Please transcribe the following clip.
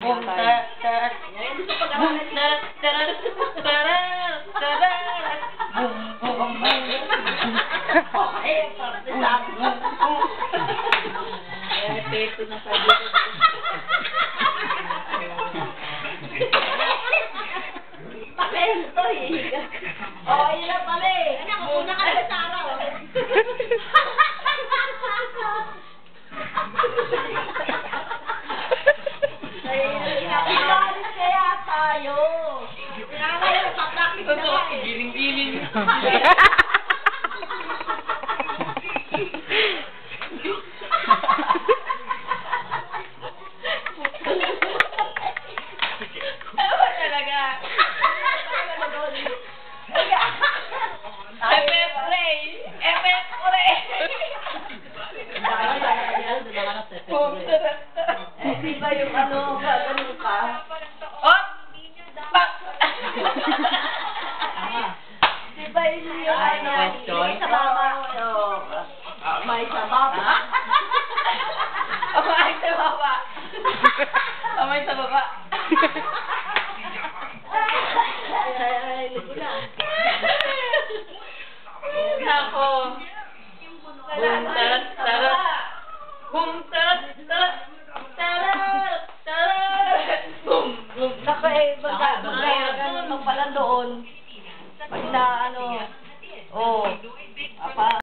Bum, tarat, tarat. Bum, tarat, tarat. Tarat, tarat. Bum, bum, bum. Ay, parte sa akin. Epekto na sa dito. Pakento eh. Oh, yun na pala eh. Una ka na sa araw. Ibalis kaya tayo. Kaya kayo, papractice na nga eh. Giling-giling. Talaga. Di ba yung ano, ganun ka? Oh! Pak! Di ba yung ano, may sa baba? May sa baba. Amay sa baba. Amay sa baba. Ay, ligo na. Nako. Bum, tarat, tarat. Bum, tarat, tarat. Tarat, tarat. Bum, bum. Naka eh, magkaya doon, magpala doon.